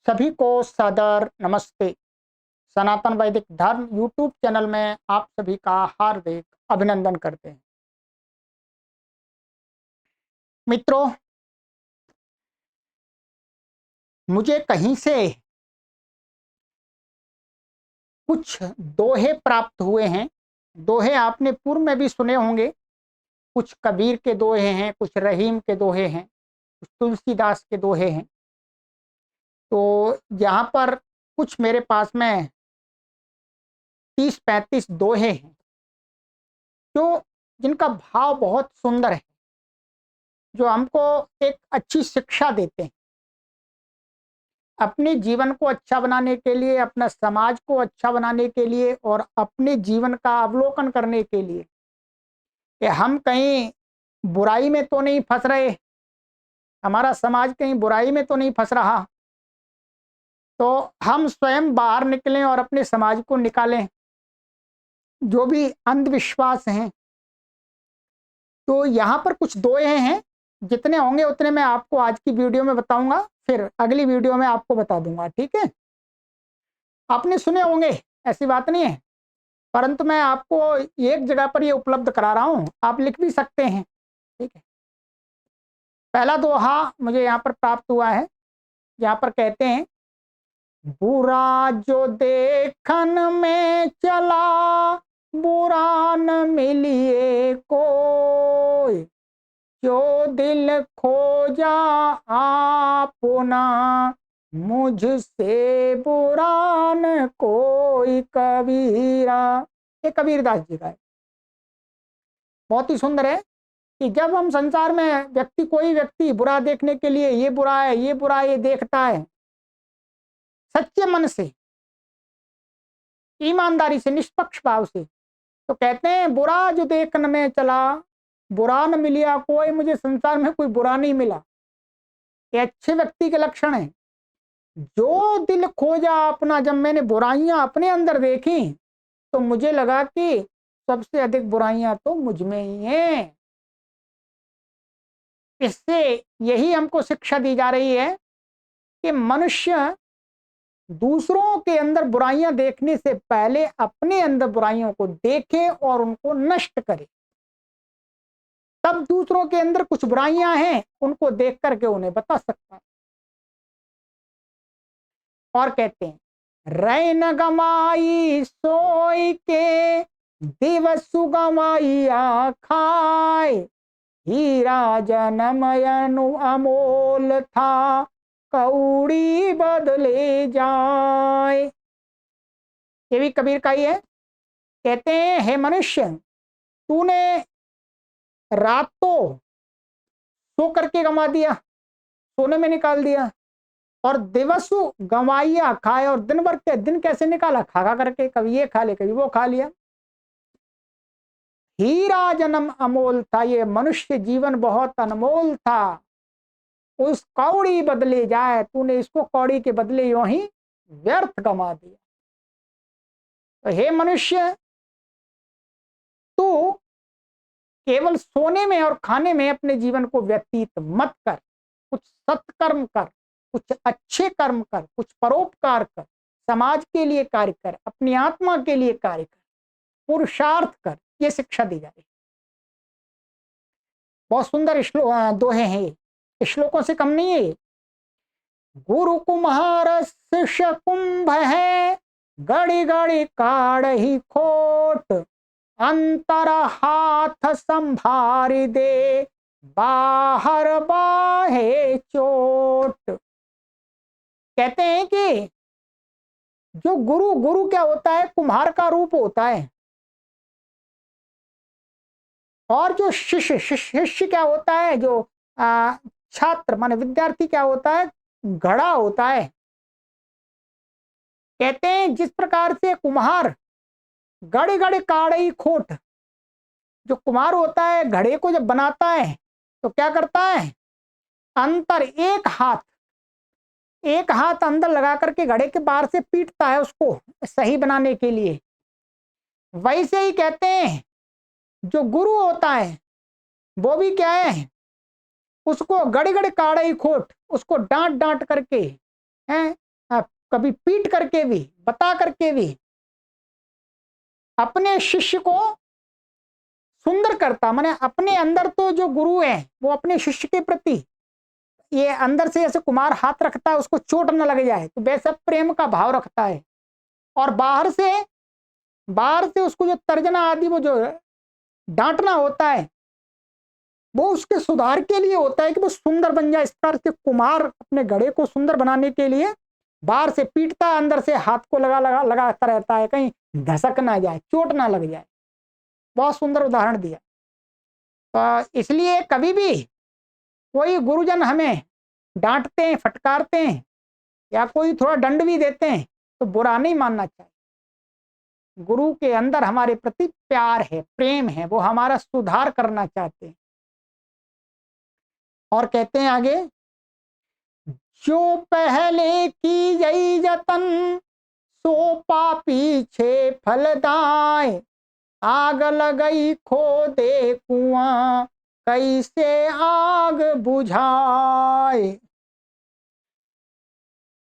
सभी को सादर नमस्ते। सनातन वैदिक धर्म यूट्यूब चैनल में आप सभी का हार्दिक अभिनंदन करते हैं। मित्रों, मुझे कहीं से कुछ दोहे प्राप्त हुए हैं। दोहे आपने पूर्व में भी सुने होंगे। कुछ कबीर के दोहे हैं, कुछ रहीम के दोहे हैं, कुछ तुलसीदास के दोहे हैं। तो यहाँ पर कुछ मेरे पास में 30-35 दोहे हैं जो जिनका भाव बहुत सुंदर है, जो हमको एक अच्छी शिक्षा देते हैं। अपने जीवन को अच्छा बनाने के लिए, अपना समाज को अच्छा बनाने के लिए और अपने जीवन का अवलोकन करने के लिए कि हम कहीं बुराई में तो नहीं फंस रहे, हमारा समाज कहीं बुराई में तो नहीं फंस रहा। तो हम स्वयं बाहर निकलें और अपने समाज को निकालें। जो भी अंधविश्वास हैं, तो यहाँ पर कुछ दोहे हैं। जितने होंगे उतने मैं आपको आज की वीडियो में बताऊंगा, फिर अगली वीडियो में आपको बता दूंगा। ठीक है, आपने सुने होंगे, ऐसी बात नहीं है, परंतु मैं आपको एक जगह पर ये उपलब्ध करा रहा हूं, आप लिख भी सकते हैं। ठीक है, पहला दोहा मुझे यहाँ पर प्राप्त हुआ है। यहाँ पर कहते हैं, बुरा जो देखन में चला, बुरा न मिलिए कोई, जो दिल खोजा आपना, मुझसे बुरा न कोई कबीरा। ये कबीरदास जी का है। बहुत ही सुंदर है कि जब हम संसार में कोई व्यक्ति बुरा देखने के लिए ये बुरा है, ये बुरा है, ये देखता है, सच्चे मन से, ईमानदारी से, निष्पक्ष भाव से, तो कहते हैं बुरा जो देखने में चला, बुरा न मिलिया कोई, मुझे संसार में कोई बुरा नहीं मिला। ये अच्छे व्यक्ति के लक्षण है। जो दिल खोजा अपना, जब मैंने बुराइयां अपने अंदर देखी तो मुझे लगा कि सबसे अधिक बुराइयां तो मुझ में ही हैं। इससे यही हमको शिक्षा दी जा रही है कि मनुष्य दूसरों के अंदर बुराइयां देखने से पहले अपने अंदर बुराइयों को देखे और उनको नष्ट करे। तब दूसरों के अंदर कुछ बुराइयां हैं उनको देख करके उन्हें बता सकता है। और कहते हैं, रैन गमाई सोई के, दिवस गमाइया खाए, हीरा जनमयनु अमोल था, कौड़ी बदले जाए। ये भी कबीर का ही है। कहते हैं, हे मनुष्य, तूने रात तो सो करके गंवा दिया, सोने में निकाल दिया, और दिवसु गंवाइया खाए, और दिन भर के दिन कैसे निकाला, खा खा करके, कभी ये खा ले कभी वो खा लिया। हीरा जन्म अमोल था, ये मनुष्य जीवन बहुत अनमोल था, उस कौड़ी बदले जाए, तूने इसको कौड़ी के बदले यूं ही व्यर्थ गंवा दिया। तो हे मनुष्य, तू केवल सोने में और खाने में अपने जीवन को व्यतीत मत कर। कुछ सत्कर्म कर, कुछ अच्छे कर्म कर, कुछ परोपकार कर, समाज के लिए कार्य कर, अपनी आत्मा के लिए कार्य कर, पुरुषार्थ कर। ये शिक्षा दी जा रही है। बहुत सुंदर दोहे हैं ये, श्लोकों से कम नहीं है। गुरु कुम्हार शिष्य कुंभ है, गड़ी गड़ी काढ़ ही खोट, अंतर हाथ संभारी दे, बाहर बाहे चोट। कहते हैं कि जो गुरु क्या होता है, कुम्हार का रूप होता है, और जो शिष्य क्या होता है, जो छात्र माने विद्यार्थी क्या होता है, घड़ा होता है। कहते हैं जिस प्रकार से कुम्हार गड़े गड़े काढ़ई खोट, जो कुम्हार होता है घड़े को जब बनाता है तो क्या करता है, अंतर एक हाथ अंदर लगा करके घड़े के बाहर से पीटता है उसको सही बनाने के लिए। वैसे ही कहते हैं जो गुरु होता है वो भी क्या है, उसको गड़े गड़े काढ़ई खोट, उसको डांट डांट करके हैं कभी पीट करके भी, बता करके भी अपने शिष्य को सुंदर करता। माने अपने अंदर तो जो गुरु है वो अपने शिष्य के प्रति ये अंदर से जैसे कुम्हार हाथ रखता है उसको चोट न लग जाए, तो वैसा प्रेम का भाव रखता है। और बाहर से उसको जो तर्जना आदि वो जो डांटना होता है वो उसके सुधार के लिए होता है कि वो सुंदर बन जाए। इस प्रकार से कुम्हार अपने घड़े को सुंदर बनाने के लिए बाहर से पीटता है, अंदर से हाथ को लगाता रहता है, कहीं धसक ना जाए, चोट ना लग जाए। बहुत सुंदर उदाहरण दिया। तो इसलिए कभी भी कोई गुरुजन हमें डांटते हैं, फटकारते हैं या कोई थोड़ा दंड भी देते हैं तो बुरा नहीं मानना चाहिए। गुरु के अंदर हमारे प्रति प्यार है, प्रेम है, वो हमारा सुधार करना चाहते हैं। और कहते हैं आगे, जो पहले की यही जतन सो पापी छे फलदाय, आग लगई खो दे कुआं कैसे आग बुझाए।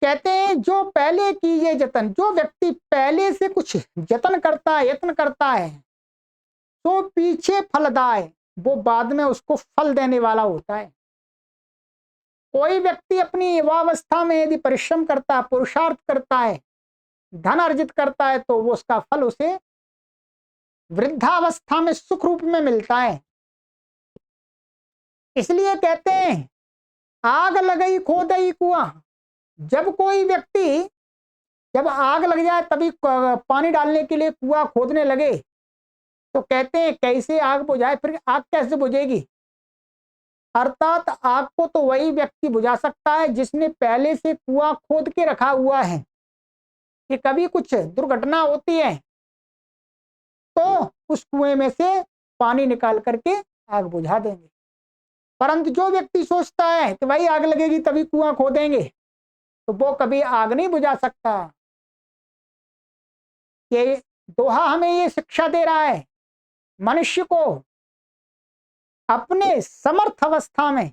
कहते हैं जो पहले की ये जतन, जो व्यक्ति पहले से कुछ जतन करता है, यत्न करता है, तो पीछे फलदाय, वो बाद में उसको फल देने वाला होता है। कोई व्यक्ति अपनी युवावस्था में यदि परिश्रम करता है, पुरुषार्थ करता है, धन अर्जित करता है, तो वो उसका फल उसे वृद्धावस्था में सुख रूप में मिलता है। इसलिए कहते हैं आग लगई खोदई कुआं। जब कोई व्यक्ति जब आग लग जाए तभी पानी डालने के लिए कुआं खोदने लगे, तो कहते हैं कैसे आग बुझाए, फिर आग कैसे बुझेगी। अर्थात आग को तो वही व्यक्ति बुझा सकता है जिसने पहले से कुआं खोद के रखा हुआ है कि कभी कुछ दुर्घटना होती है तो उस कुएं में से पानी निकाल करके आग बुझा देंगे। परंतु जो व्यक्ति सोचता है कि भाई आग लगेगी तभी कुआं खोदेंगे, तो वो कभी आग नहीं बुझा सकता। ये दोहा हमें ये शिक्षा दे रहा है मनुष्य को अपने समर्थ अवस्था में,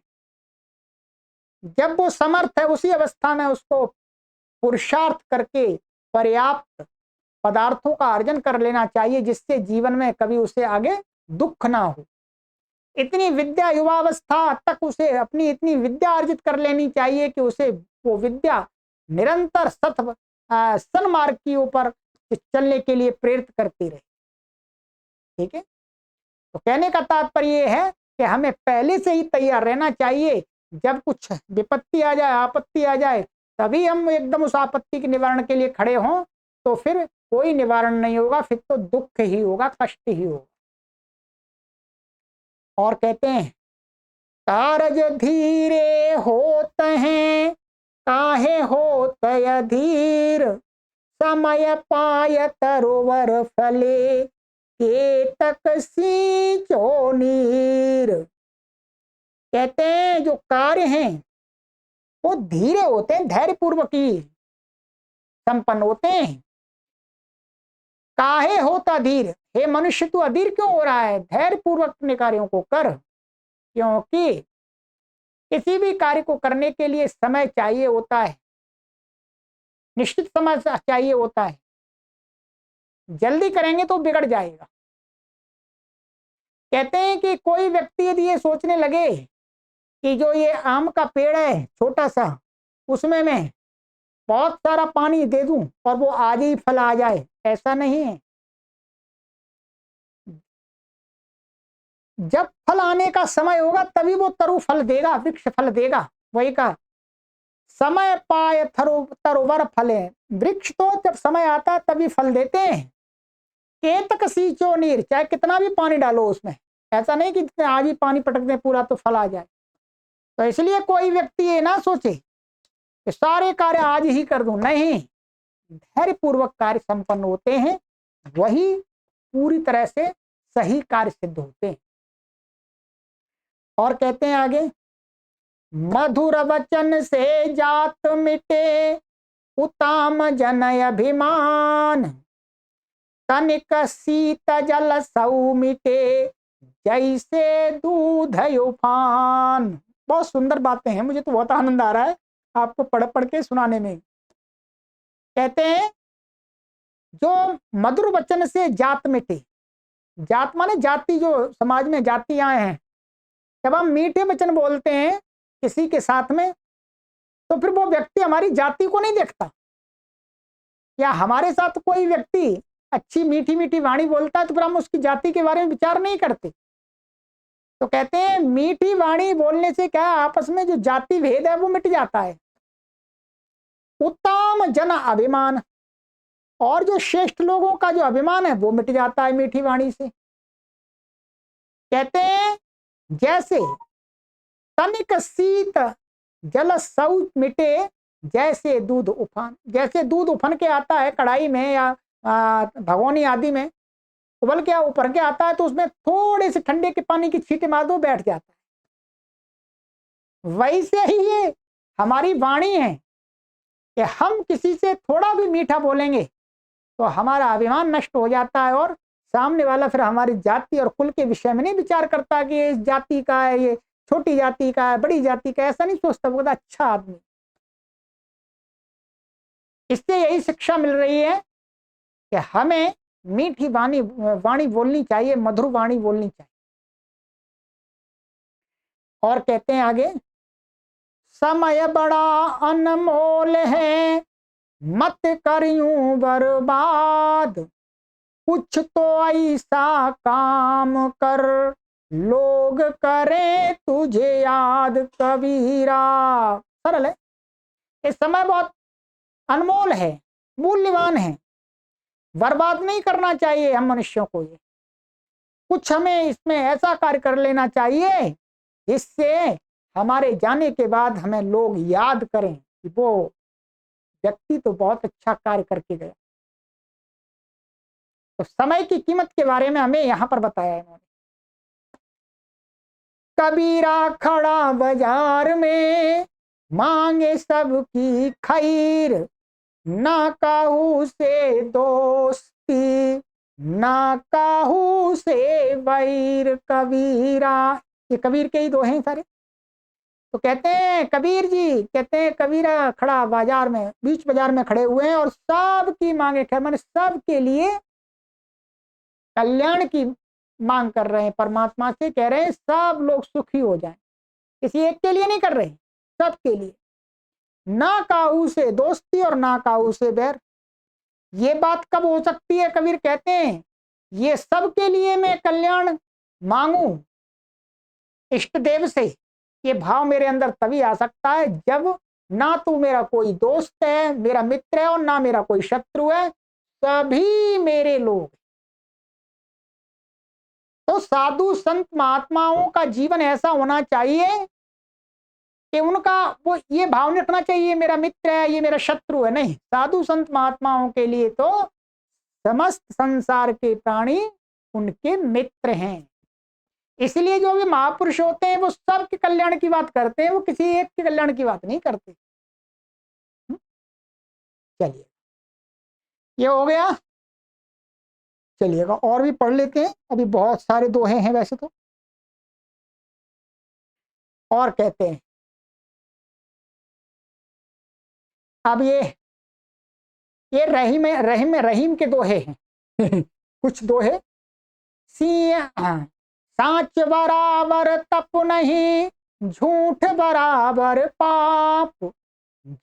जब वो समर्थ है उसी अवस्था में उसको पुरुषार्थ करके पर्याप्त पदार्थों का अर्जन कर लेना चाहिए, जिससे जीवन में कभी उसे आगे दुख ना हो। इतनी विद्या युवावस्था तक उसे अपनी इतनी विद्या अर्जित कर लेनी चाहिए कि उसे वो विद्या निरंतर सन्मार्ग की ऊपर चलने के लिए प्रेरित करती रहे। ठीक है, तो कहने का तात्पर्य है कि हमें पहले से ही तैयार रहना चाहिए। जब कुछ विपत्ति आ जाए, आपत्ति आ जाए, तभी हम एकदम उस आपत्ति के निवारण के लिए खड़े हों, तो फिर कोई निवारण नहीं होगा, फिर तो दुख ही होगा, कष्ट ही होगा। और कहते हैं कारज धीरे होत हैं काहे होत अधीर, समय पाय तरोवर फले केतक सींचो नीर। कहते हैं जो कार्य हैं वो धीरे होते हैं, धैर्य पूर्वक ही संपन्न होते हैं। काहे होता धीर, हे मनुष्य तू अधीर क्यों हो रहा है, धैर्य पूर्वक अपने कार्यों को कर। क्योंकि किसी भी कार्य को करने के लिए समय चाहिए होता है, निश्चित समय चाहिए होता है। जल्दी करेंगे तो बिगड़ जाएगा। कहते हैं कि कोई व्यक्ति यदि ये सोचने लगे कि जो ये आम का पेड़ है छोटा सा, उसमें मैं बहुत सारा पानी दे दूं और वो आज ही फल आ जाए, ऐसा नहीं है। जब फल आने का समय होगा तभी वो तरु फल देगा, वृक्ष फल देगा। वही का समय पाए तरोवर फले, वृक्ष तो जब समय आता है तभी फल देते हैं। केतक सींचो नीर, चाहे कितना भी पानी डालो उसमें, ऐसा नहीं कि आज ही पानी पटक दें पूरा तो फल आ जाए। तो इसलिए कोई व्यक्ति ये ना सोचे कि सारे कार्य आज ही कर दूं, नहीं, धैर्य पूर्वक कार्य संपन्न होते हैं, वही पूरी तरह से सही कार्य सिद्ध होते हैं। और कहते हैं आगे, मधुर वचन से जात मिटे उताम जनय अभिमान, तनिक शीत जल सऊ मिटे जैसे दूध उफान। बहुत सुंदर बातें हैं, मुझे तो बहुत आनंद आ रहा है आपको पढ़ पढ़ के सुनाने में। कहते हैं जो मधुर वचन से जात मिटे, जात माने जाति, जो समाज में जातियां हैं, जब हम मीठे वचन बोलते हैं किसी के साथ में, तो फिर वो व्यक्ति हमारी जाति को नहीं देखता। या हमारे साथ कोई व्यक्ति अच्छी मीठी मीठी वाणी बोलता है तो फिर हम उसकी जाति के बारे में विचार नहीं करते। तो कहते हैं मीठी वाणी बोलने से क्या है, आपस में जो जाति भेद है वो मिट जाता है। उत्तम जन अभिमान, और जो श्रेष्ठ लोगों का जो अभिमान है वो मिट जाता है मीठी वाणी से। कहते हैं जैसे तनिक शीत जल सऊ मिटे, जैसे दूध उफान, जैसे दूध उफन के आता है कढ़ाई में या भगोनी आदि में, उबल के ऊपर के आता है तो उसमें थोड़े से ठंडे के पानी की छींटे मार दो बैठ जाता है। वैसे ही ये हमारी वाणी है कि हम किसी से थोड़ा भी मीठा बोलेंगे तो हमारा अभिमान नष्ट हो जाता है, और सामने वाला फिर हमारी जाति और कुल के विषय में नहीं विचार करता कि ये इस जाति का है, ये छोटी जाति का है, बड़ी जाति का, ऐसा नहीं सोचता, वो अच्छा आदमी। इससे यही शिक्षा मिल रही है कि हमें मीठी वाणी बोलनी चाहिए, मधुर वाणी बोलनी चाहिए। और कहते हैं आगे, समय बड़ा अनमोल है, मत करियूं बर्बाद, कुछ तो ऐसा काम कर, लोग करें तुझे याद कबीरा। सरल है। इस समय बहुत अनमोल है, मूल्यवान है, बर्बाद नहीं करना चाहिए हम मनुष्यों को। ये कुछ हमें इसमें ऐसा कार्य कर लेना चाहिए जिससे हमारे जाने के बाद हमें लोग याद करें कि वो व्यक्ति तो बहुत अच्छा कार्य करके गया। तो समय की कीमत के बारे में हमें यहां पर बताया इन्होंने। कबीरा खड़ा बाजार में, मांगे सबकी खैर, ना काहू से दोस्ती, ना काहू से वैर कबीरा। ये कबीर के ही दो हैं सारे। तो कहते हैं कबीर जी, कहते हैं कबीरा खड़ा बाजार में, बीच बाजार में खड़े हुए हैं और सबकी मांगे खैर, माने सबके लिए कल्याण की मांग कर रहे हैं, परमात्मा से कह रहे हैं सब लोग सुखी हो जाएं, किसी एक के लिए नहीं कर रहे, सबके लिए। ना काहू से दोस्ती और ना काहू से बैर। ये बात कब हो सकती है? कबीर कहते हैं ये सबके लिए मैं कल्याण मांगू इष्ट देव से, ये भाव मेरे अंदर तभी आ सकता है जब ना तू मेरा कोई दोस्त है, मेरा मित्र है, और ना मेरा कोई शत्रु है, सभी मेरे लोग। तो साधु संत महात्माओं का जीवन ऐसा होना चाहिए कि उनका वो ये भाव रखना चाहिए मेरा मित्र है, ये मेरा शत्रु है, नहीं। साधु संत महात्माओं के लिए तो समस्त संसार के प्राणी उनके मित्र हैं। इसलिए जो भी महापुरुष होते हैं वो सबके कल्याण की बात करते हैं, वो किसी एक के कल्याण की बात नहीं करते। चलिए ये हो गया। चलिएगा और भी पढ़ लेते हैं, अभी बहुत सारे दोहे हैं वैसे तो। और कहते हैं अब ये रहीम के दोहे हैं। कुछ दोहे। साच बराबर तप नहीं, झूठ बराबर पाप,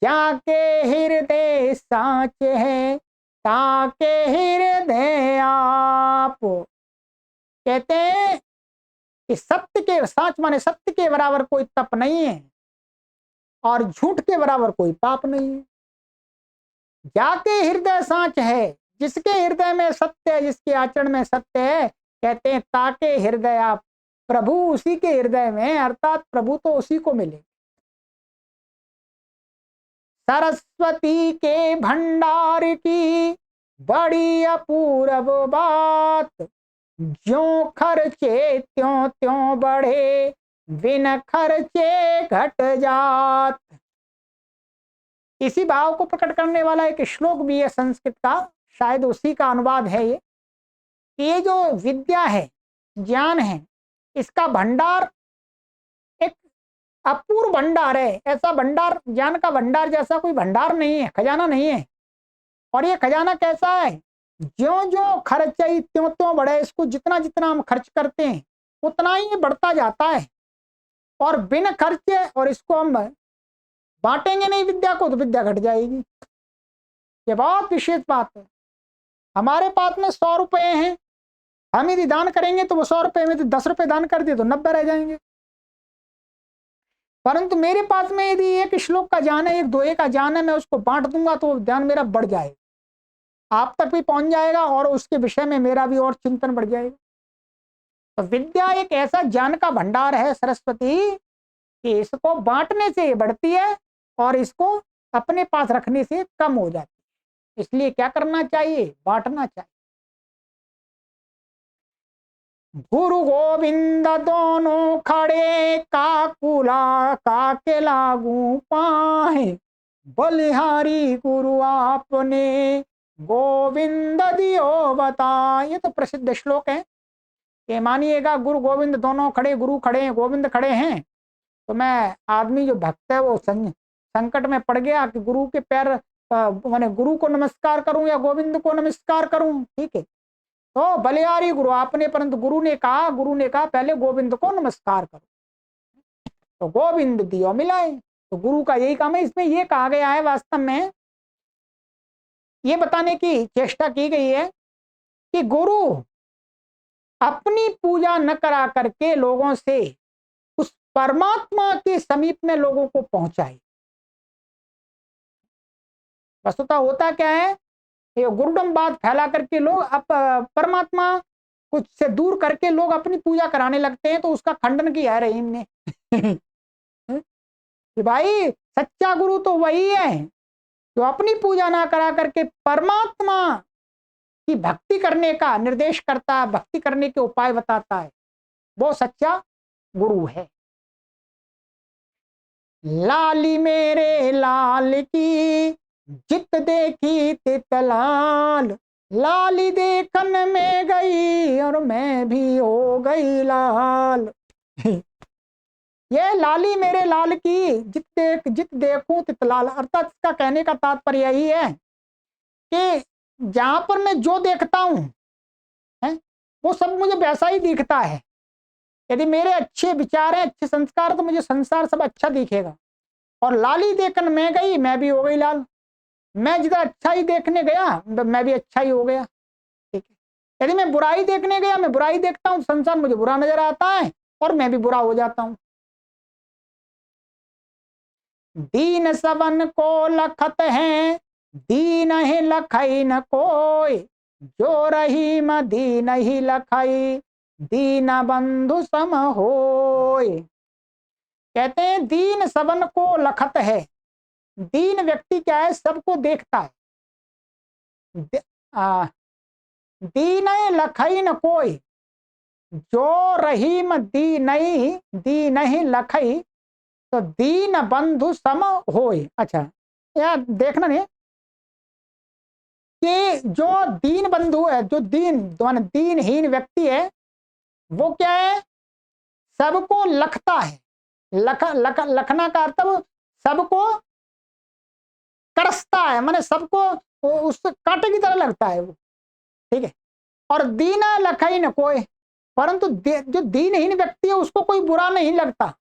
जाके हृदय साच है, ताके हृदय आप। कहते हैं कि सत्य के, साच माने सत्य के बराबर कोई तप नहीं है और झूठ के बराबर कोई पाप नहीं है। जाके हृदय साच है, जिसके हृदय में सत्य है, जिसके आचरण में सत्य है, कहते हैं ताके हृदय आप, प्रभु उसी के हृदय में, अर्थात प्रभु तो उसी को मिले। सरस्वती के भंडार की बड़ी अपूर्व बात, ज्यों खर्चे त्यों त्यों बढ़े, बिन खर्चे घट जात। इसी भाव को प्रकट करने वाला एक श्लोक भी है संस्कृत का, शायद उसी का अनुवाद है ये जो विद्या है, ज्ञान है, इसका भंडार एक अपूर्व भंडार है। ऐसा भंडार, ज्ञान का भंडार जैसा कोई भंडार नहीं है, खजाना नहीं है और ये खजाना कैसा है, ज्यो ज्यो खर्च आई त्यों त्यों बढ़े, इसको जितना जितना हम खर्च करते हैं उतना ही बढ़ता जाता है, और बिन खर्चे और इसको हम बांटेंगे नहीं विद्या को तो विद्या घट जाएगी। ये बहुत विशेष बात है। हमारे पास में 100 रुपए हैं, हम यदि दान करेंगे तो वो 100 रुपए में से 10 रुपए दान कर दिए तो 90 रह जाएंगे। परंतु मेरे पास में यदि एक श्लोक का ज्ञान है, एक दोहे का ज्ञान है, मैं उसको बांट दूंगा तो ध्यान मेरा बढ़ जाएगा, आप तक भी पहुंच जाएगा और उसके विषय में मेरा भी और चिंतन बढ़ जाएगा। तो विद्या एक ऐसा ज्ञान का भंडार है सरस्वती कि इसको बांटने से बढ़ती है और इसको अपने पास रखने से कम हो जाती है। इसलिए क्या करना चाहिए, बांटना चाहिए। गुरु गोविंद दोनों खड़े, काकुला काके लागू पाए, बलिहारी गुरु आपने गोविंद दियो बता। ये तो प्रसिद्ध श्लोक है कि मानिएगा गुरु गोविंद दोनों खड़े, गुरु खड़े हैं, गोविंद खड़े हैं, तो मैं आदमी जो भक्त है वो संकट में पड़ गया कि गुरु के पैर माने गुरु को नमस्कार करूं या गोविंद को नमस्कार करूं, ठीक है, तो बलिहारी गुरु आपने, परंतु गुरु ने कहा पहले गोविंद को नमस्कार करो, तो गोविंद दियो मिलाए। तो गुरु का यही काम है। इसमें यह कहा गया है, वास्तव में ये बताने की चेष्टा की गई है कि गुरु अपनी पूजा न करा करके लोगों से उस परमात्मा के समीप में लोगों को पहुंचाए। वस्तुतः होता क्या है, ये गुरुडम बात फैला करके लोग अब परमात्मा कुछ से दूर करके लोग अपनी पूजा कराने लगते हैं, तो उसका खंडन किया है रहीम ने कि भाई सच्चा गुरु तो वही है जो अपनी पूजा ना करा करके परमात्मा की भक्ति करने का निर्देश करता है, भक्ति करने के उपाय बताता है, वो सच्चा गुरु है। लाली मेरे लाल की जित देखी तित लाल, लाली देखन में गई और मैं भी हो गई लाल ये लाली मेरे लाल की जित देखूं तित लाल। अर्थात इसका कहने का तात्पर्य यही है कि जहां पर मैं जो देखता हूं है वो सब मुझे वैसा ही दिखता है। यदि मेरे अच्छे विचार हैं, अच्छे संस्कार, तो मुझे संसार सब अच्छा दिखेगा। और लाली देखन मैं गई, मैं भी हो गई लाल। मैं जिधर अच्छा ही देखने गया मैं भी अच्छा ही हो गया, ठीक है। यदि मैं बुराई देखने गया, मैं बुराई देखता हूं, संसार मुझे बुरा नजर आता है और मैं भी बुरा हो जाता हूं। दीन सबन को लखत है, दीन ही लखई न कोई, जो रहीम दीन ही लखई, दीन बंधु सम होय। कहते हैं दीन सबन को लखत है। दीन व्यक्ति क्या है, सबको देखता है। दीन लखई न कोई, जो रहीम दीन ही लखई, तो दीन बंधु सम होय। अच्छा यार देखना नहीं कि जो दीन बंधु है, जो दीनहीन व्यक्ति है, वो क्या है, सबको लखता है। लखना का अर्थ सबको करसता है, माने सबको उस कांटे की तरह लगता है वो, ठीक है। और दीना लखई न कोई, परंतु जो दीनहीन व्यक्ति है उसको कोई बुरा नहीं लगता।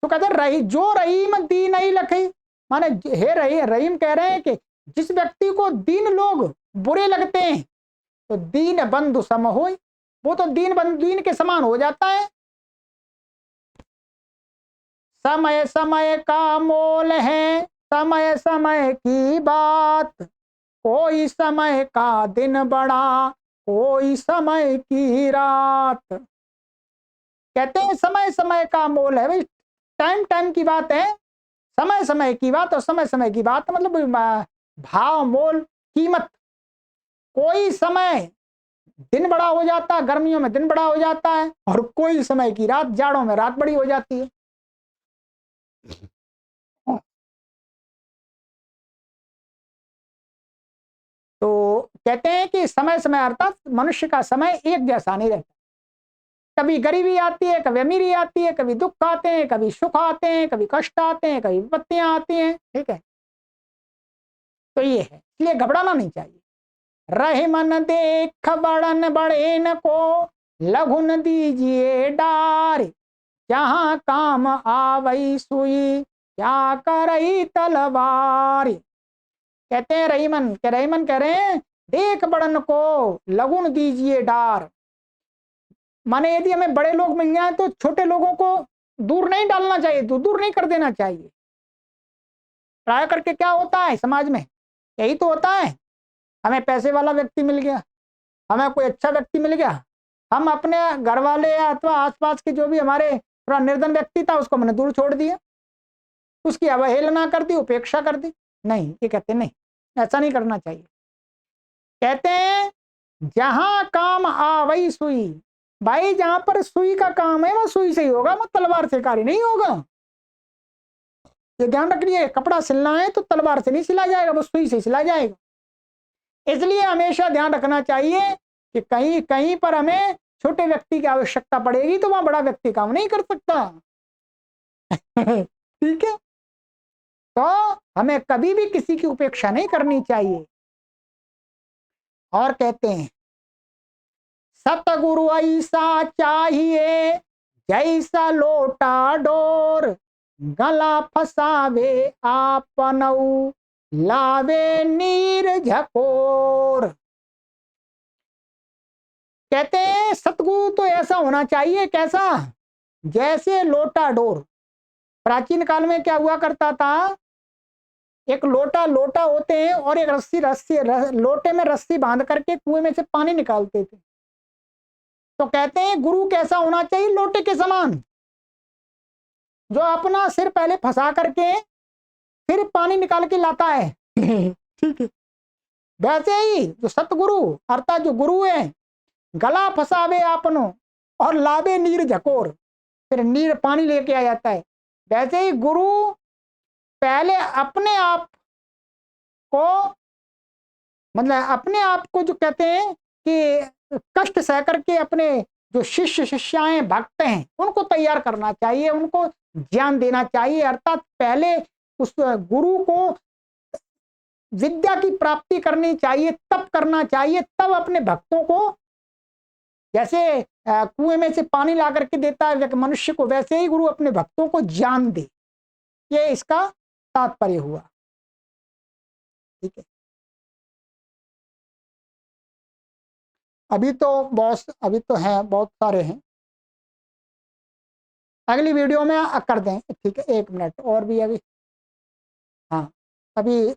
तो कहते रही जो रहीम दीन ही लखई, माने हे रहीम कह रहे हैं कि जिस व्यक्ति को दीन लोग बुरे लगते हैं तो दीन बंधु सम होय, वो तो दीन के समान हो जाता है। समय समय का मोल है, समय समय की बात, कोई समय का दिन बड़ा, कोई समय की रात। कहते हैं समय समय का मोल है, भाई टाइम टाइम की बात है, समय समय की बात। और समय समय की बात मतलब भाव मोल कीमत। कोई समय दिन बड़ा हो जाता है, गर्मियों में दिन बड़ा हो जाता है, और कोई समय की रात, जाड़ों में रात बड़ी हो जाती है। तो कहते हैं कि समय समय अर्थात मनुष्य का समय एक जैसा नहीं रहता। कभी गरीबी आती है, कभी अमीरी आती है, कभी दुख आते हैं, कभी सुख आते हैं, कभी कष्ट आते हैं, कभी विपत्तियां आती हैं, ठीक है। तो ये है, इसलिए घबराना नहीं चाहिए। रहे मन देख बड़न बड़े न को, लघुन दीजिए डार, जहां काम आवई सुई, क्या करई तलवार। कहते हैं रहीमन कह रहे हैं देख बड़न को लघुन दीजिए डार, माने यदि हमें बड़े लोग मिल जाए तो छोटे लोगों को दूर नहीं डालना चाहिए, दूर नहीं कर देना चाहिए। ट्राई करके क्या होता है समाज में, यही तो होता है। हमें पैसे वाला व्यक्ति मिल गया, हमें कोई अच्छा व्यक्ति मिल गया, हम अपने घर वाले या अथवा आसपास के जो भी हमारे थोड़ा निर्धन व्यक्ति था उसको मैंने दूर छोड़ दिया, उसकी अवहेलना कर दी, उपेक्षा कर दी। नहीं, ये कहते नहीं, ऐसा नहीं करना चाहिए। कहते हैं जहां काम आवई सुई, भाई जहां पर सुई का काम है वो सुई से ही होगा, वो तलवार से कार्य नहीं होगा। ये ध्यान रखिए, कपड़ा सिलना है तो तलवार से नहीं सिला जाएगा, वो सुई से सिला जाएगा। इसलिए हमेशा ध्यान रखना चाहिए कि कहीं कहीं पर हमें छोटे व्यक्ति की आवश्यकता पड़ेगी तो वहां बड़ा व्यक्ति काम नहीं कर सकता। ठीक है, तो हमें कभी भी किसी की उपेक्षा नहीं करनी चाहिए। और कहते हैं सतगुरु ऐसा चाहिए, जैसा लोटा डोर, गला फसावे आपनऊ, लावे नीर झकोर। कहते हैं सतगुरु तो ऐसा होना चाहिए, कैसा, जैसे लोटा डोर। प्राचीन काल में क्या हुआ करता था, एक लोटा होते हैं और एक लोटे में रस्सी बांध करके कुएं में से पानी निकालते थे। तो कहते हैं गुरु कैसा होना चाहिए, लोटे के समान, जो अपना सिर पहले फंसा करके फिर पानी निकाल के लाता है। ठीक है, वैसे ही जो सतगुरु अर्थात जो गुरु है, गला फंसावे आपनो और लावे नीर झकोर, फिर नीर पानी लेके आ जाता है। वैसे ही गुरु पहले अपने आप को, मतलब अपने आप को जो कहते हैं कि कष्ट सह करके अपने जो शिष्य शिष्याएं भक्त हैं उनको तैयार करना चाहिए, उनको ज्ञान देना चाहिए। अर्थात पहले उस गुरु को विद्या की प्राप्ति करनी चाहिए, तप करना चाहिए, तब अपने भक्तों को, जैसे कुएं में से पानी ला करके देता है मनुष्य को, वैसे ही गुरु अपने भक्तों को ज्ञान दे। ये इसका तात्पर्य हुआ। ठीक है, अभी तो हैं, बहुत सारे हैं, अगली वीडियो में कर दें। ठीक है, 1 मिनट और भी अभी। हाँ, अभी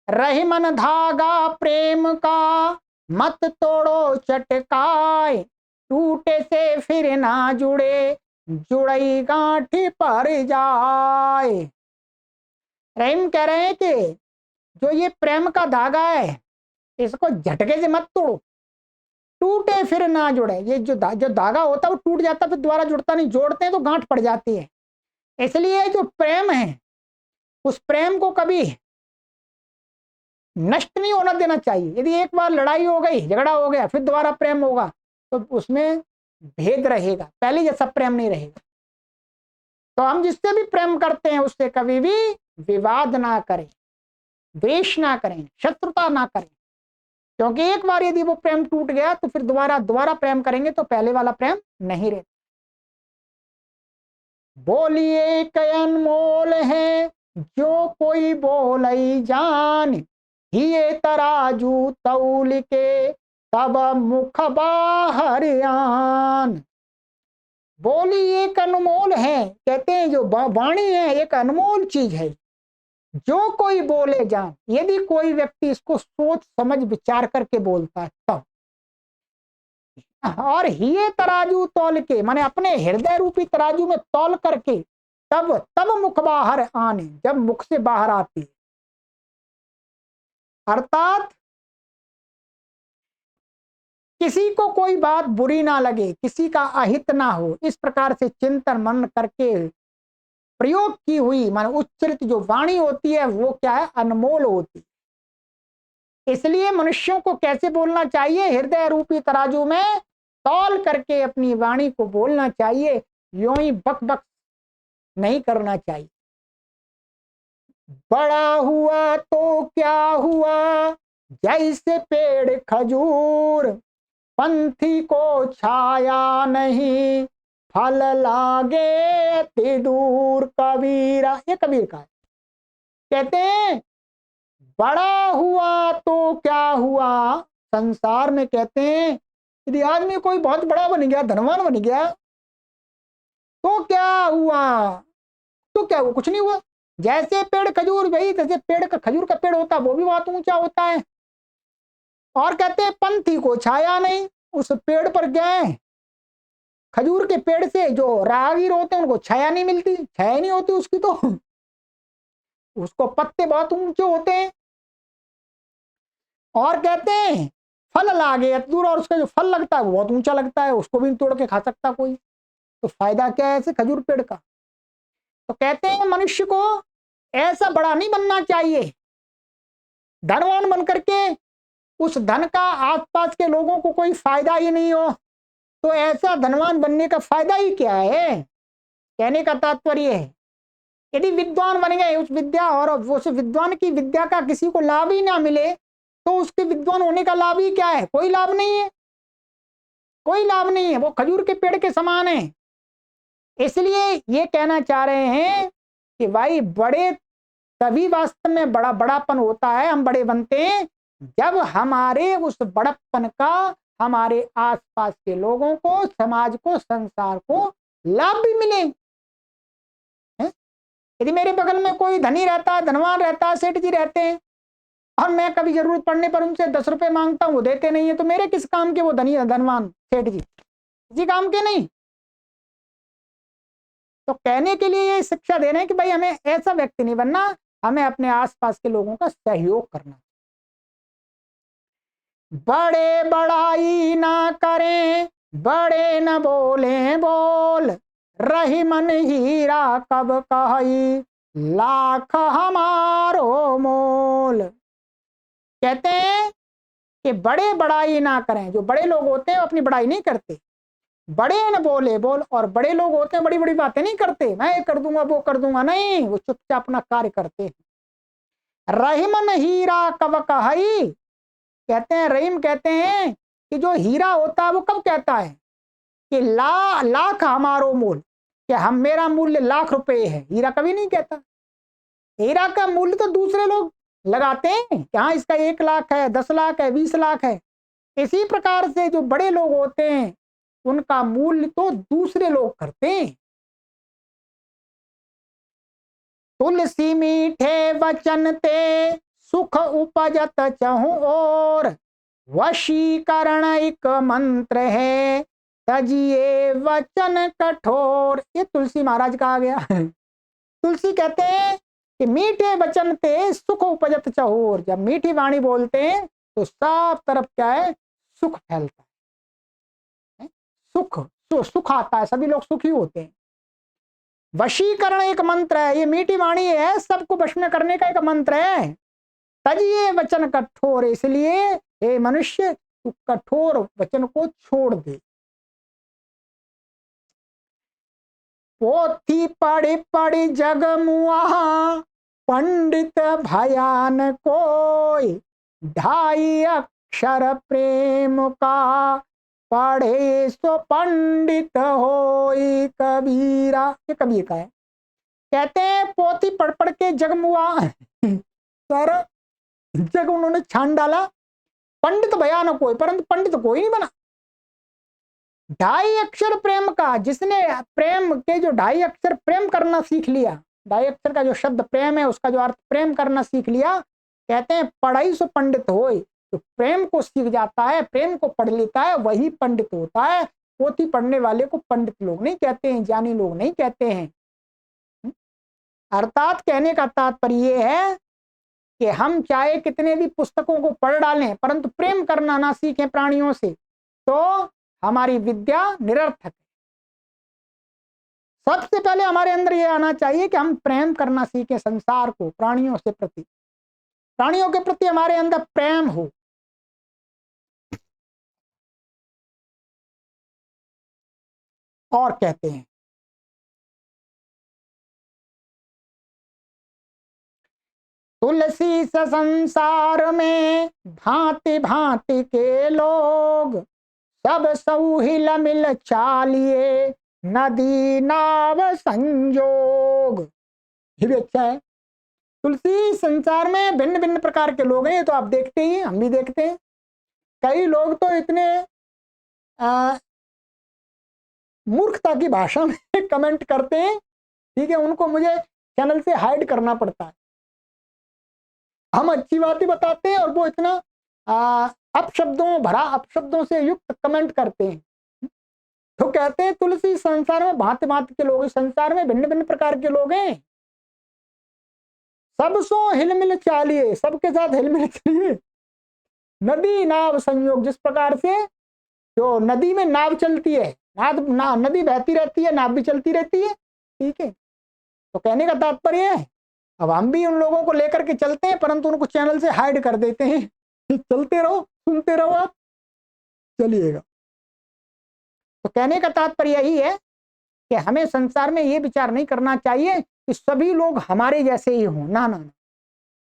रही मन धागा प्रेम का, मत तोड़ो चटकाए, टूटे से फिर ना जुड़े, जुड़ई गांठी पर जाए। रहीम कह रहे हैं कि जो ये प्रेम का धागा है इसको झटके से मत तोड़ो, टूटे फिर ना जुड़े। ये जो धागा होता है वो टूट जाता है, फिर दोबारा जुड़ता नहीं, जोड़ते हैं तो गांठ पड़ जाती है। इसलिए जो प्रेम है उस प्रेम को कभी नष्ट नहीं होना देना चाहिए। यदि एक बार लड़ाई हो गई, झगड़ा हो गया, फिर दोबारा प्रेम होगा तो उसमें भेद रहेगा, पहले जैसा प्रेम नहीं रहेगा। तो हम जिससे भी प्रेम करते हैं उससे कभी भी विवाद ना करें, द्वेष ना करें, शत्रुता ना करें, क्योंकि एक बार यदि वो प्रेम टूट गया तो फिर दोबारा प्रेम करेंगे तो पहले वाला प्रेम नहीं रहता। बोलिए कई अनमोल है जो कोई बोलई जान, हिये तराजू तौल के तब मुख बाहर आन। बोली एक अनमोल है, कहते हैं जो वाणी है एक अनमोल चीज है, जो कोई बोले जान, यदि कोई व्यक्ति इसको सोच समझ विचार करके बोलता है तब। और हिये तराजू तौल के माने अपने हृदय रूपी तराजू में तौल करके तब मुख बाहर आने, जब मुख से बाहर आती है। अर्थात किसी को कोई बात बुरी ना लगे, किसी का अहित ना हो, इस प्रकार से चिंतन मन करके प्रयोग की हुई माने उच्चरित जो वाणी होती है वो क्या है, अनमोल होती है। इसलिए मनुष्यों को कैसे बोलना चाहिए, हृदय रूपी तराजू में तौल करके अपनी वाणी को बोलना चाहिए, यूं ही बक बक नहीं करना चाहिए। बड़ा हुआ तो क्या हुआ जैसे पेड़ खजूर, पंथी को छाया नहीं फल लागे अति दूर। कबीरा, ये कबीर का है। कहते हैं बड़ा हुआ तो क्या हुआ, संसार में कहते हैं यदि आदमी कोई बहुत बड़ा बन गया, धनवान बन गया, तो क्या हुआ, तो क्या हुआ, कुछ नहीं हुआ। जैसे पेड़ खजूर, भाई जैसे पेड़ का, खजूर का पेड़ होता है वो भी बहुत ऊंचा होता है। और कहते हैं पंथी को छाया नहीं, उस पेड़ पर गए, खजूर के पेड़ से जो राहगीर होते हैं उनको छाया नहीं मिलती, छाया नहीं होती उसकी, तो उसको पत्ते बहुत ऊंचे होते हैं। और कहते हैं फल लागे दूर, और उसका जो फल लगता है वो बहुत ऊंचा लगता है, उसको भी नहीं तोड़ के खा सकता कोई। तो फायदा क्या है ऐसे खजूर पेड़ का। तो कहते हैं मनुष्य को ऐसा बड़ा नहीं बनना चाहिए, धनवान बन करके उस धन का आसपास के लोगों को कोई फायदा ही नहीं हो, तो ऐसा धनवान बनने का फायदा ही क्या है। कहने का तात्पर्य है यदि विद्वान बन गए, उस विद्या और उस विद्वान की विद्या का किसी को लाभ ही ना मिले, तो उसके विद्वान होने का लाभ ही क्या है, कोई लाभ नहीं है, कोई लाभ नहीं है, वो खजूर के पेड़ के समान है। इसलिए ये कहना चाह रहे हैं कि भाई बड़े तभी वास्तव में बड़ा बड़ापन होता है, हम बड़े बनते हैं जब हमारे उस बड़प्पन का हमारे आसपास के लोगों को, समाज को, संसार को लाभ भी मिले। यदि मेरे बगल में कोई धनी रहता है, धनवान रहता है, सेठ जी रहते हैं, और मैं कभी जरूरत पड़ने पर उनसे 10 रुपए मांगता हूं, वो देते नहीं है, तो मेरे किस काम के वो धनी धनवान सेठ जी, किसी काम के नहीं। तो कहने के लिए ये शिक्षा दे रहे हैं कि भाई हमें ऐसा व्यक्ति नहीं बनना, हमें अपने आसपास के लोगों का सहयोग करना। बड़े बड़ाई ना करें, बड़े न बोले बोल, रही मन हीरा कब कही लाख हमारो मोल। कहते हैं कि बड़े बड़ाई ना करें, जो बड़े लोग होते हैं वो अपनी बड़ाई नहीं करते। बड़े न बोले बोल, और बड़े लोग होते हैं बड़ी बड़ी बातें नहीं करते, मैं ये कर दूंगा वो कर दूंगा, नहीं, वो चुपचाप अपना कार्य करते हैं। रहीमन हीरा कब कही, कहते हैं रहीम कहते हैं कि जो हीरा होता है वो कब कहता है कि लाख हमारो मूल, कि हम, मेरा मूल्य लाख रुपए है, हीरा कभी नहीं कहता। हीरा का मूल्य तो दूसरे लोग लगाते हैं कि हाँ इसका 1 लाख है, 10 लाख है, 20 लाख है। इसी प्रकार से जो बड़े लोग होते हैं उनका मूल्य तो दूसरे लोग करते हैं। तुलसी मीठे वचन ते सुख उपजत चहु और, वशीकरण एक मंत्र है तजिए वचन कठोर। ये तुलसी महाराज का आ गया। तुलसी कहते हैं कि मीठे वचन ते सुख उपजत चहोर, जब मीठी वाणी बोलते हैं तो सब तरफ क्या है, सुख फैलता है, सुख, सुख आता है, सभी लोग सुखी होते हैं। वशीकरण एक मंत्र है, ये मीठी वाणी है, सबको वश में करने का एक मंत्र है। तजिए वचन कठोर, इसलिए हे मनुष्य तू कठोर वचन को छोड़ दे। पोथी पढ़ी पढ़ी जग मुआ, पंडित भयान कोई, 2.5 अक्षर प्रेम का, पढ़े सो पंडित होई कबीरा। ये कबीर का है। कहते हैं पोथी पढ़ पढ़ के जग मुआ, सारा जग उन्होंने छान डाला, पंडित भयानक कोई, परंतु पंडित कोई नहीं बना। 2.5 अक्षर प्रेम का, जिसने प्रेम के जो 2.5 अक्षर प्रेम करना सीख लिया, 2.5 अक्षर का जो शब्द प्रेम है उसका जो अर्थ प्रेम करना सीख लिया, कहते हैं पढ़ाई सो पंडित होए, तो प्रेम को सीख जाता है, प्रेम को पढ़ लेता है, वही पंडित होता है। पोथी पढ़ने वाले को पंडित लोग नहीं कहते हैं, ज्ञानी लोग नहीं कहते हैं। अर्थात कहने का तात्पर्य यह है कि हम चाहे कितने भी पुस्तकों को पढ़ डालें परंतु प्रेम करना ना सीखें प्राणियों से, तो हमारी विद्या निरर्थक है। सबसे पहले हमारे अंदर यह आना चाहिए कि हम प्रेम करना सीखें संसार को, प्राणियों से प्रति, प्राणियों के प्रति हमारे अंदर प्रेम हो। और कहते हैं तुलसी से संसार में भांति भांति के लोग, सब सौहिल मिल चालिए नदी नाव संजोग। ये भी अच्छा है। तुलसी संसार में भिन्न भिन्न प्रकार के लोग हैं, ये तो आप देखते ही, हम भी देखते हैं। कई लोग तो इतने मूर्खता की भाषा में कमेंट करते हैं, ठीक है, उनको मुझे चैनल से हाइड करना पड़ता है। हम अच्छी बातें बताते हैं और वो इतना अपशब्दों से युक्त कमेंट करते हैं। तो कहते हैं तुलसी संसार में भांति भांति के लोग, संसार में भिन्न भिन्न प्रकार के लोग हैं, सब सो हिलमिल चालिए, सबके साथ हिलमिल चलिए नदी नाव संयोग। जिस प्रकार से जो नदी में नाव चलती है, नदी बहती रहती है, नाव भी चलती रहती है, ठीक है। तो कहने का तात्पर्य है, अब हम भी उन लोगों को लेकर के चलते हैं, परंतु उनको चैनल से हाइड कर देते हैं। चलते रहो, सुनते रहो, आप चलिएगा। तो कहने का तात्पर्य यही है कि हमें संसार में ये विचार नहीं करना चाहिए कि सभी लोग हमारे जैसे ही हों। ना ना ना,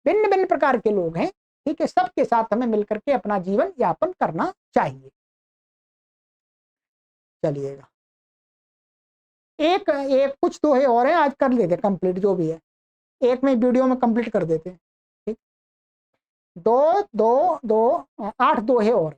भिन्न भिन्न प्रकार के लोग हैं, ठीक है। सबके साथ हमें मिलकर के अपना जीवन यापन करना चाहिए। चलिएगा, एक एक कुछ दोहे और हैं, आज कर लेते कंप्लीट, जो भी है एक में वीडियो में कंप्लीट कर देते हैं, ठीक। दो दो दो 8 दोहे और।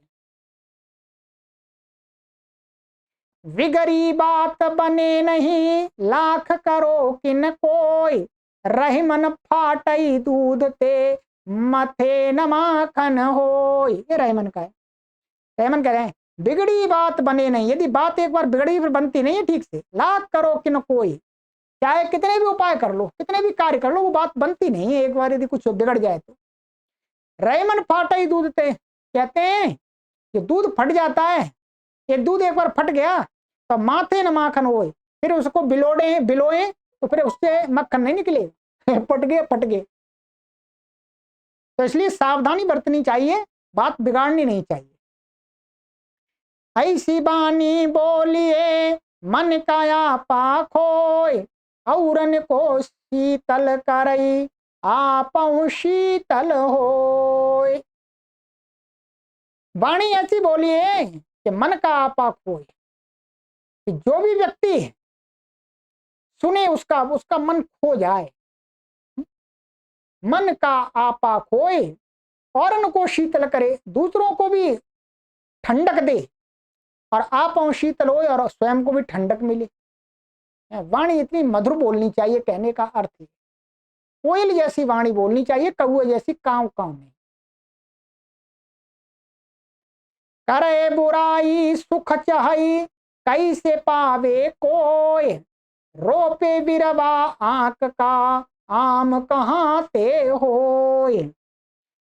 विगरी बात बने नहीं, लाख करो किन कोई, रही मन फाटई दूध ते, मथे न माखन होय। ये रहमन का है। रहमन कह रहे हैं बिगड़ी बात बने नहीं, यदि बात एक बार बिगड़ी फिर बनती नहीं है ठीक से, लाख करो किन कोई, चाहे कितने भी उपाय कर लो, कितने भी कार्य कर लो, वो बात बनती नहीं है एक बार यदि कुछ बिगड़ जाए तो। रहमन फाटई दूध ते, कहते हैं कि दूध फट जाता है, ये दूध एक बार फट गया तो माथे न माखन होए, फिर उसको बिलोए तो फिर उससे मक्खन नहीं निकले। पट गए। तो इसलिए सावधानी बरतनी चाहिए, बात बिगाड़नी नहीं चाहिए। ऐसी बानी बोलिए मन काया पाखोय, औरन को शीतल करई आपहु शीतल होय। वाणी ऐसी बोलिए कि मन का आपा खोए, कि जो भी व्यक्ति सुने उसका मन खो जाए। मन का आपा खोए और उनको शीतल करे, दूसरों को भी ठंडक दे, और आप शीतल हो और स्वयं को भी ठंडक मिले। वाणी इतनी मधुर बोलनी चाहिए, कहने का अर्थ है कोयल जैसी वाणी बोलनी चाहिए, कौए जैसी कांव कांव नहीं। करे बुराई सुख चाही, कैसे पावे कोय, रोपे बिरवा आंख का आम कहाँ ते होय।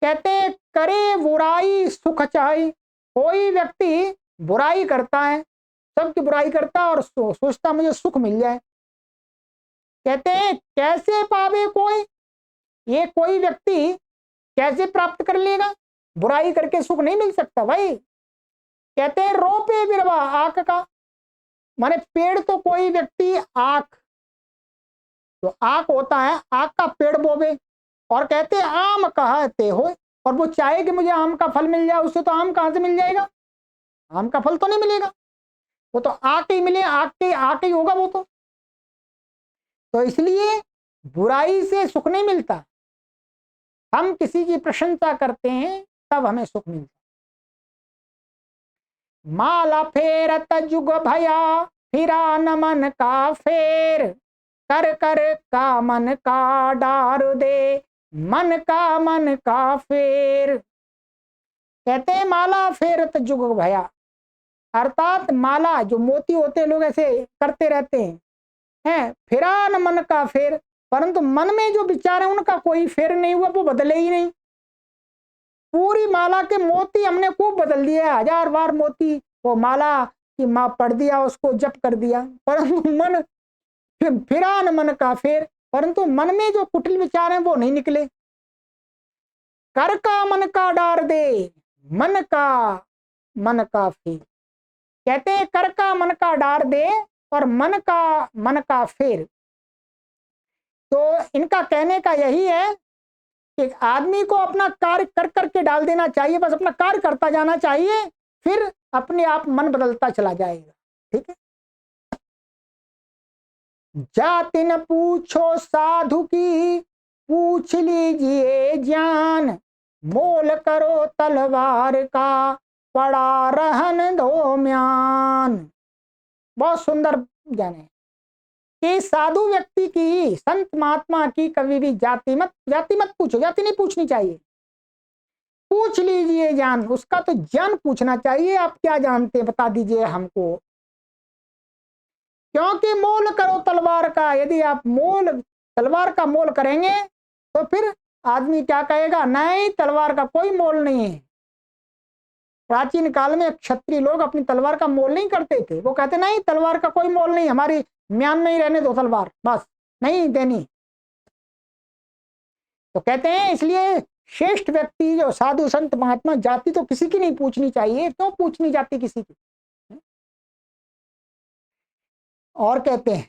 कहते करे बुराई सुख चाही, कोई व्यक्ति बुराई करता है, सबकी बुराई करता है और सोचता मुझे सुख मिल जाए। कहते हैं कैसे पावे कोई, ये कोई व्यक्ति कैसे प्राप्त कर लेगा, बुराई करके सुख नहीं मिल सकता भाई। कहते हैं रोपे बिरवा आंख का, माने पेड़ तो कोई व्यक्ति आंख, जो आंख होता है आंख का पेड़ बोवे, और कहते आम कहते हो, और वो चाहे कि मुझे आम का फल मिल जाए, उससे तो आम कहां से मिल जाएगा, आम का फल तो नहीं मिलेगा, वो तो आके ही मिले, आके ही होगा वो तो इसलिए बुराई से सुख नहीं मिलता। हम किसी की प्रशंसा करते हैं तब हमें सुख मिलता। माला फेरत जुग भया, फिरा न मन का फेर, कर कर का मन का डार दे, मन का फेर। कहते हैं माला फेरत जुग भया, अर्थात माला जो मोती होते लोग ऐसे करते रहते हैं, फिरा न मन का फेर, परंतु मन में जो विचार है उनका कोई फेर नहीं हुआ, वो बदले ही नहीं। पूरी माला के मोती हमने खूब बदल दिए, 1000 बार मोती वो माला की माँ पढ़ दिया, उसको जप कर दिया, परंतु मन फिरा न मन का फेर, परंतु मन में जो कुटिल विचार हैं वो नहीं निकले। कर का मन का डार दे, मन का फेर। कहते हैं कर का मन का डार दे और मन का फेर। तो इनका कहने का यही है एक आदमी को अपना कार्य कर करके डाल देना चाहिए, बस अपना कार्य करता जाना चाहिए, फिर अपने आप मन बदलता चला जाएगा। ठीक है। जाति न पूछो साधु की, पूछ लीजिए ज्ञान, मोल करो तलवार का, पड़ा रहन दो म्यान। बहुत सुंदर ज्ञान है कि साधु व्यक्ति की, संत महात्मा की कभी भी जाति मत पूछो, जाति नहीं पूछनी चाहिए। पूछ लीजिए ज्ञान, उसका तो ज्ञान पूछना चाहिए, आप क्या जानते हैं बता दीजिए हमको। क्योंकि मोल करो तलवार का, यदि आप तलवार का मोल करेंगे तो फिर आदमी क्या कहेगा, नहीं तलवार का कोई मोल नहीं है। प्राचीन काल में क्षत्रिय लोग अपनी तलवार का मोल नहीं करते थे, वो कहते नहीं तलवार का कोई मोल नहीं, हमारी म्यान में ही रहने दो तलवार, बस नहीं देनी। तो कहते हैं इसलिए श्रेष्ठ व्यक्ति जो साधु संत महात्मा, जाति तो किसी की नहीं पूछनी चाहिए, क्यों पूछनी जाती किसी की। और कहते हैं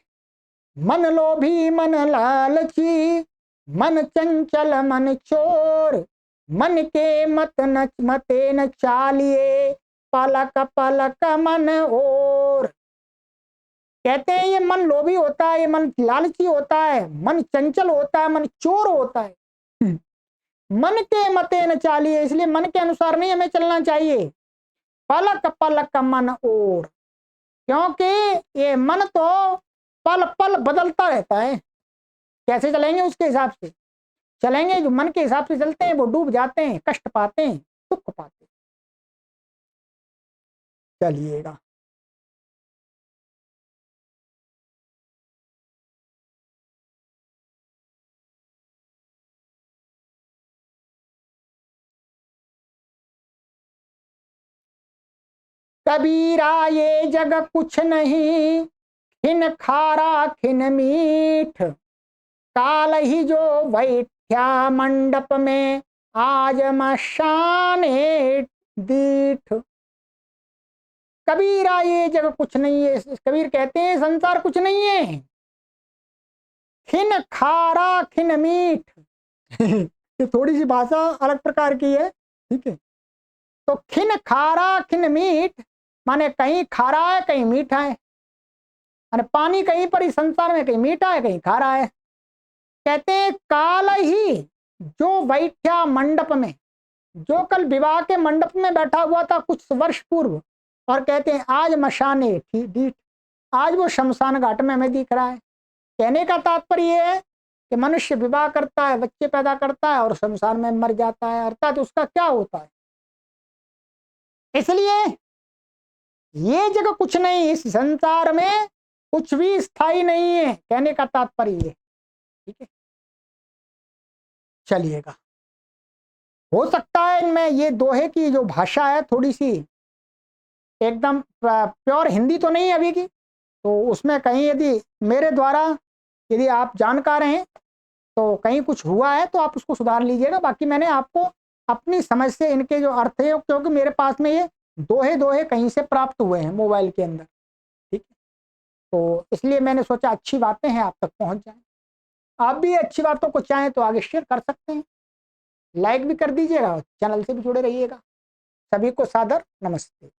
मन लोभी मन लालची, मन चंचल मन चोर, मन के मते न चालिए, पलक पलक मन और। कहते हैं ये मन लोभी होता है, ये मन लालची होता है, मन चंचल होता है, मन चोर होता है। मन के मते न चालिए, इसलिए मन के अनुसार नहीं हमें चलना चाहिए। पलक पलक मन और, क्योंकि ये मन तो पल पल बदलता रहता है। कैसे चलेंगे उसके हिसाब से चलेंगे, जो मन के हिसाब से चलते हैं वो डूब जाते हैं, कष्ट पाते हैं, दुख पाते हैं। चलिएगा। कबीरा ये जग कुछ नहीं, खिन खारा खिन मीठ, काल ही जो बैठा मंडप में, आज मशाने दीठ। कबीरा ये जग कुछ नहीं है, कबीर कहते हैं संसार कुछ नहीं है। खिन खारा खिन मीठ ये थोड़ी सी भाषा अलग प्रकार की है। ठीक है। तो खिन खारा खिन मीठ माने कहीं खारा है कहीं मीठा है, माने पानी कहीं पर इस संसार में कहीं मीठा है कहीं खारा है। कहते हैं काल ही जो बैठा मंडप में, जो कल विवाह के मंडप में बैठा हुआ था कुछ वर्ष पूर्व, और कहते हैं आज मशाने डीठ, आज वो शमशान घाट में हमें दिख रहा है। कहने का तात्पर्य है कि मनुष्य विवाह करता है, बच्चे पैदा करता है और शमशान में मर जाता है, अर्थात उसका क्या होता है। इसलिए ये जगह कुछ नहीं, इस संसार में कुछ भी स्थायी नहीं है, कहने का तात्पर्य ये। ठीक है। चलिएगा। हो सकता है इनमें ये दोहे की जो भाषा है थोड़ी सी एकदम प्योर हिंदी तो नहीं है अभी की, तो उसमें कहीं यदि मेरे द्वारा यदि आप जानकार हैं तो कहीं कुछ हुआ है तो आप उसको सुधार लीजिएगा। बाकी मैंने आपको अपनी समझ से इनके जो अर्थ है, क्योंकि मेरे पास में ये दोहे कहीं से प्राप्त हुए हैं मोबाइल के अंदर। ठीक है। तो इसलिए मैंने सोचा अच्छी बातें हैं आप तक पहुंच जाएं। आप भी अच्छी बातों को चाहें तो आगे शेयर कर सकते हैं, लाइक भी कर दीजिएगा, चैनल से भी जुड़े रहिएगा। सभी को सादर नमस्ते।